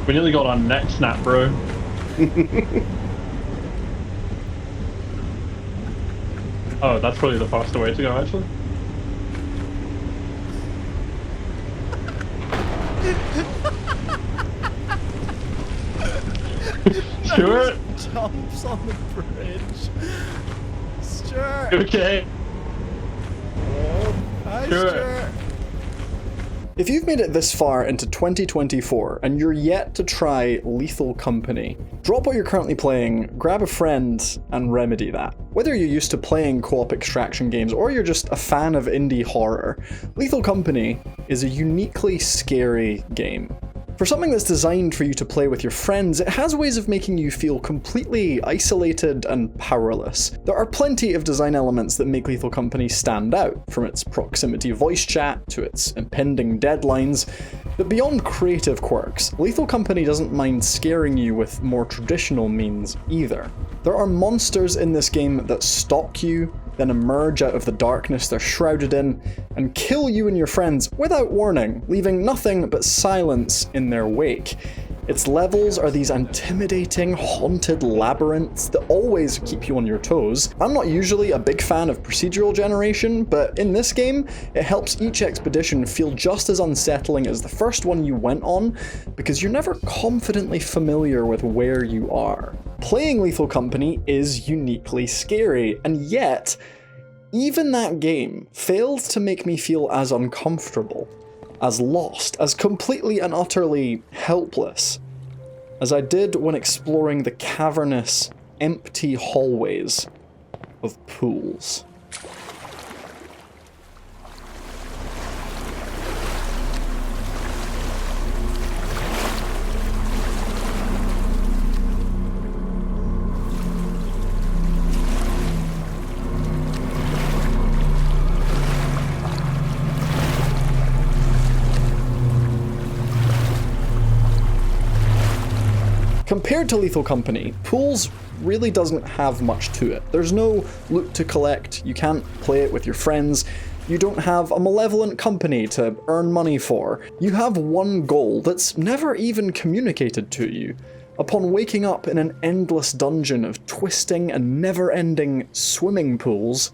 We nearly got our neck snap, bro. Oh, that's probably the faster way to go, actually. Stuart? Jumps on the bridge. Stuart. Okay. Oh, hi, Stuart. If you've made it this far into 2024 and you're yet to try Lethal Company, drop what you're currently playing, grab a friend, and remedy that. Whether you're used to playing co-op extraction games or you're just a fan of indie horror, Lethal Company is a uniquely scary game. For something that's designed for you to play with your friends, it has ways of making you feel completely isolated and powerless. There are plenty of design elements that make Lethal Company stand out, from its proximity voice chat to its impending deadlines, but beyond creative quirks, Lethal Company doesn't mind scaring you with more traditional means either. There are monsters in this game that stalk you, then emerge out of the darkness they're shrouded in, and kill you and your friends without warning, leaving nothing but silence in their wake. Its levels are these intimidating, haunted labyrinths that always keep you on your toes. I'm not usually a big fan of procedural generation, but in this game, it helps each expedition feel just as unsettling as the first one you went on, because you're never confidently familiar with where you are. Playing Lethal Company is uniquely scary, and yet, even that game failed to make me feel as uncomfortable, as lost, as completely and utterly helpless as I did when exploring the cavernous, empty hallways of pools. Compared to Lethal Company, Pools really doesn't have much to it. There's no loot to collect, you can't play it with your friends, you don't have a malevolent company to earn money for. You have one goal that's never even communicated to you. Upon waking up in an endless dungeon of twisting and never-ending swimming pools,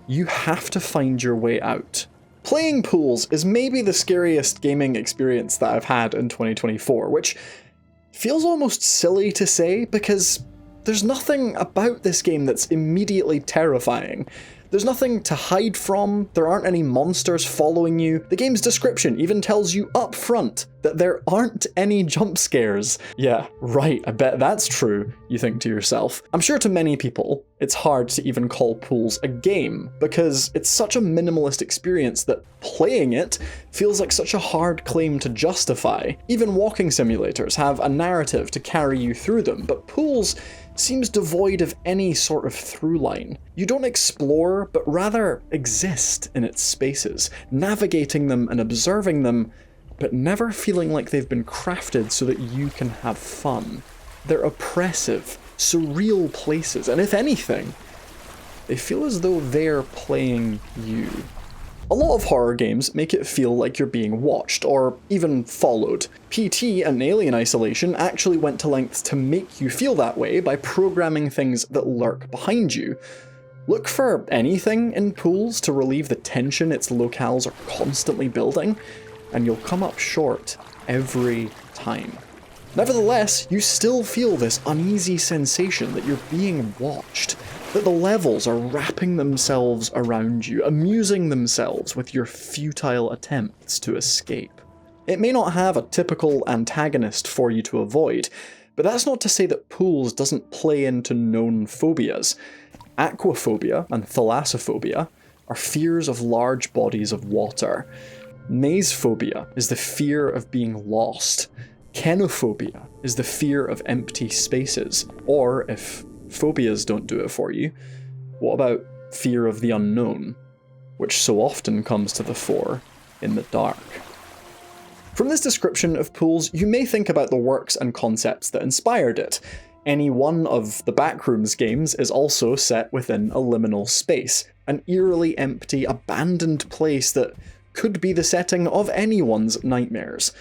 you have to find your way out. Playing Pools is maybe the scariest gaming experience that I've had in 2024, which feels almost silly to say because there's nothing about this game that's immediately terrifying. There's nothing to hide from, there aren't any monsters following you. The game's description even tells you up front that there aren't any jump scares. Yeah, right, I bet that's true, you think to yourself. I'm sure to many people, it's hard to even call Pools a game, because it's such a minimalist experience that playing it feels like such a hard claim to justify. Even walking simulators have a narrative to carry you through them, but Pools seems devoid of any sort of through line. You don't explore, but rather exist in its spaces, navigating them and observing them, but never feeling like they've been crafted so that you can have fun. They're oppressive, surreal places, and if anything, they feel as though they're playing you. A lot of horror games make it feel like you're being watched, or even followed. PT and Alien Isolation actually went to lengths to make you feel that way by programming things that lurk behind you. Look for anything in Pools to relieve the tension its locales are constantly building, and you'll come up short every time. Nevertheless, you still feel this uneasy sensation that you're being watched, that the levels are wrapping themselves around you, amusing themselves with your futile attempts to escape. It may not have a typical antagonist for you to avoid, but that's not to say that Pools doesn't play into known phobias. Aquaphobia and thalassophobia are fears of large bodies of water. Maze phobia is the fear of being lost. Kenophobia is the fear of empty spaces. Or, if phobias don't do it for you, what about fear of the unknown, which so often comes to the fore in the dark? From this description of Pools, you may think about the works and concepts that inspired it. Any one of the Backrooms games is also set within a liminal space, an eerily empty, abandoned place that could be the setting of anyone's nightmares.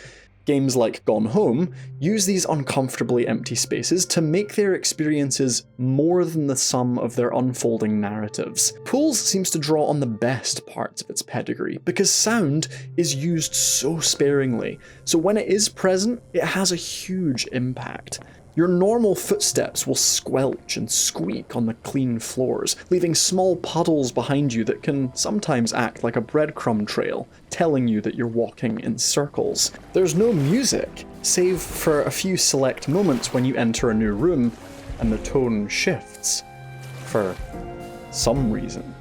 Games like Gone Home use these uncomfortably empty spaces to make their experiences more than the sum of their unfolding narratives. Pools seems to draw on the best parts of its pedigree, because sound is used so sparingly, so when it is present, it has a huge impact. Your normal footsteps will squelch and squeak on the clean floors, leaving small puddles behind you that can sometimes act like a breadcrumb trail, telling you that you're walking in circles. There's no music, save for a few select moments when you enter a new room and the tone shifts. For some reason.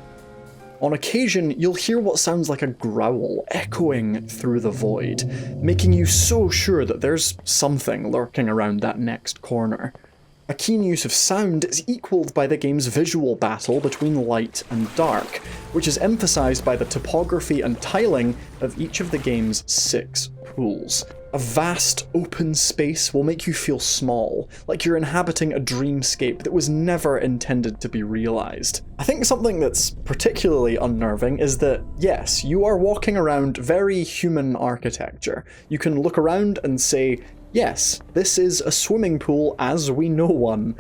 On occasion, you'll hear what sounds like a growl echoing through the void, making you so sure that there's something lurking around that next corner. A keen use of sound is equalled by the game's visual battle between light and dark, which is emphasized by the topography and tiling of each of the game's 6 pools. A vast, open space will make you feel small, like you're inhabiting a dreamscape that was never intended to be realized. I think something that's particularly unnerving is that, yes, you are walking around very human architecture. You can look around and say, yes, this is a swimming pool as we know one.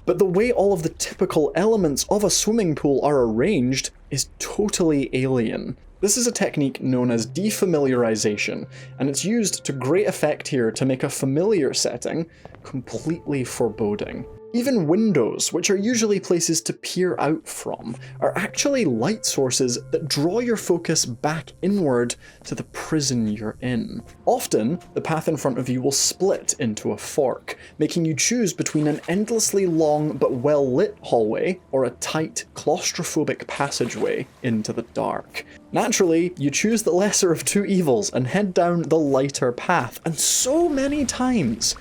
But the way all of the typical elements of a swimming pool are arranged is totally alien. This is a technique known as defamiliarization, and it's used to great effect here to make a familiar setting completely foreboding. Even windows, which are usually places to peer out from, are actually light sources that draw your focus back inward to the prison you're in. Often, the path in front of you will split into a fork, making you choose between an endlessly long but well-lit hallway or a tight, claustrophobic passageway into the dark. Naturally, you choose the lesser of two evils and head down the lighter path, and so many times,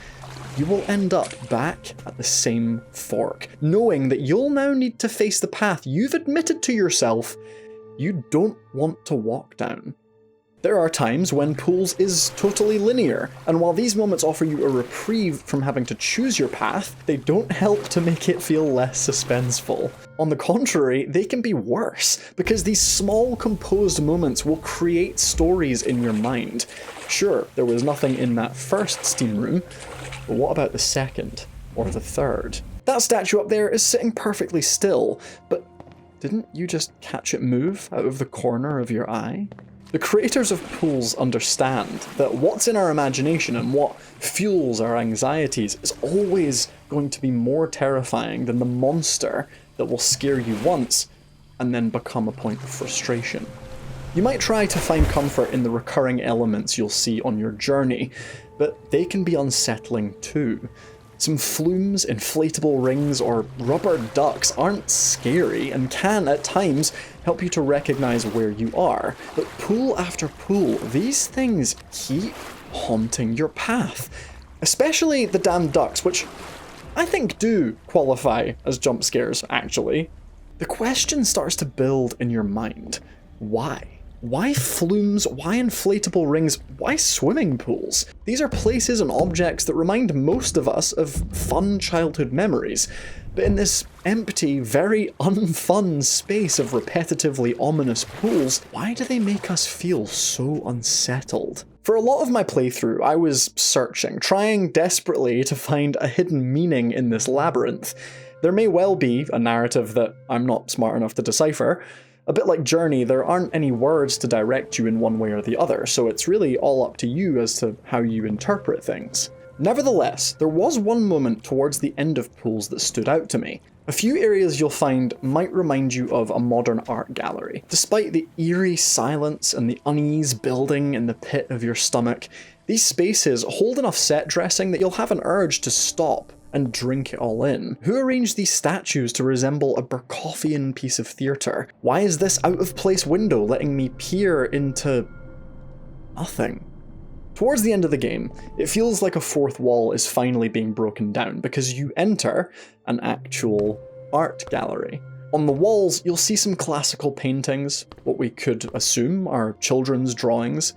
you will end up back at the same fork, knowing that you'll now need to face the path you've admitted to yourself you don't want to walk down. There are times when pools is totally linear, and while these moments offer you a reprieve from having to choose your path, they don't help to make it feel less suspenseful. On the contrary, they can be worse, because these small composed moments will create stories in your mind. Sure, there was nothing in that first steam room, but what about the second, or the third? That statue up there is sitting perfectly still, but didn't you just catch it move out of the corner of your eye? The creators of pools understand that what's in our imagination and what fuels our anxieties is always going to be more terrifying than the monster that will scare you once and then become a point of frustration. You might try to find comfort in the recurring elements you'll see on your journey, but they can be unsettling too. Some flumes, inflatable rings, or rubber ducks aren't scary and can, at times, help you to recognize where you are. But pool after pool, these things keep haunting your path. Especially the damn ducks, which I think do qualify as jump scares, actually. The question starts to build in your mind. Why? Why flumes? Why inflatable rings? Why swimming pools? These are places and objects that remind most of us of fun childhood memories, but in this empty, very unfun space of repetitively ominous pools, why do they make us feel so unsettled? For a lot of my playthrough, I was searching, trying desperately to find a hidden meaning in this labyrinth. There may well be a narrative that I'm not smart enough to decipher. A bit like Journey, there aren't any words to direct you in one way or the other, so it's really all up to you as to how you interpret things. Nevertheless, there was one moment towards the end of pools that stood out to me. A few areas you'll find might remind you of a modern art gallery. Despite the eerie silence and the unease building in the pit of your stomach, these spaces hold enough set dressing that you'll have an urge to stop and drink it all in. Who arranged these statues to resemble a Berkoffian piece of theatre? Why is this out-of-place window letting me peer into nothing? Towards the end of the game, it feels like a fourth wall is finally being broken down because you enter an actual art gallery. On the walls, you'll see some classical paintings, what we could assume are children's drawings,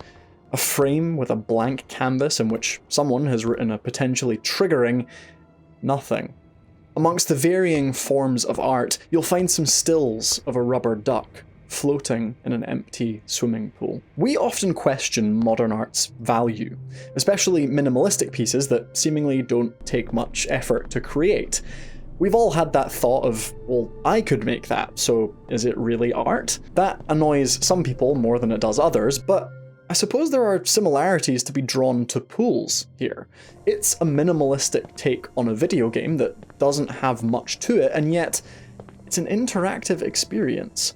a frame with a blank canvas in which someone has written a potentially triggering nothing. Amongst the varying forms of art, you'll find some stills of a rubber duck, floating in an empty swimming pool. We often question modern art's value, especially minimalistic pieces that seemingly don't take much effort to create. We've all had that thought of, well, I could make that, so is it really art? That annoys some people more than it does others, but I suppose there are similarities to be drawn to pools here. It's a minimalistic take on a video game that doesn't have much to it, and yet it's an interactive experience.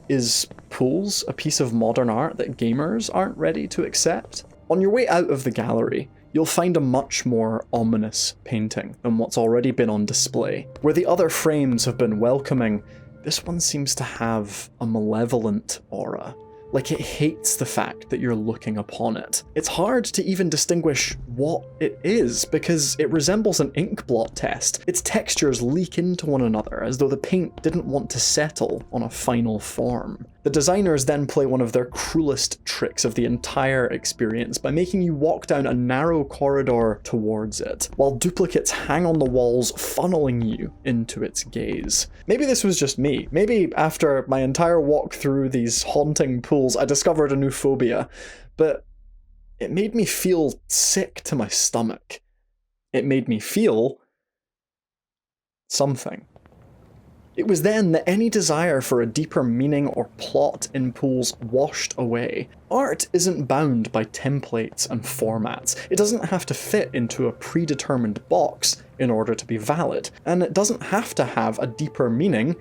Is pools a piece of modern art that gamers aren't ready to accept? On your way out of the gallery, you'll find a much more ominous painting than what's already been on display. Where the other frames have been welcoming, this one seems to have a malevolent aura. Like it hates the fact that you're looking upon it. It's hard to even distinguish what it is because it resembles an ink blot test. Its textures leak into one another as though the paint didn't want to settle on a final form. The designers then play one of their cruelest tricks of the entire experience by making you walk down a narrow corridor towards it, while duplicates hang on the walls, funneling you into its gaze. Maybe this was just me. Maybe after my entire walk through these haunting pools, I discovered a new phobia, but it made me feel sick to my stomach. It made me feel something. It was then that any desire for a deeper meaning or plot in pools washed away. Art isn't bound by templates and formats. It doesn't have to fit into a predetermined box in order to be valid, and it doesn't have to have a deeper meaning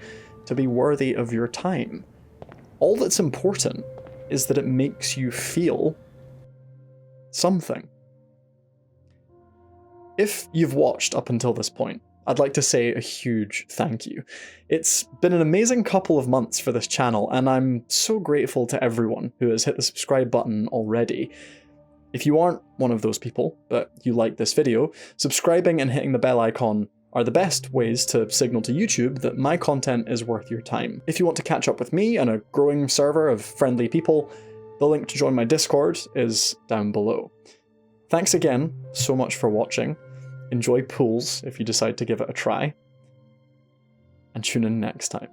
to be worthy of your time. All that's important is that it makes you feel something. If you've watched up until this point, I'd like to say a huge thank you. It's been an amazing couple of months for this channel, and I'm so grateful to everyone who has hit the subscribe button already. If you aren't one of those people, but you like this video, subscribing and hitting the bell icon are the best ways to signal to YouTube that my content is worth your time. If you want to catch up with me and a growing server of friendly people, the link to join my Discord is down below. Thanks again so much for watching. Enjoy pools if you decide to give it a try, and tune in next time.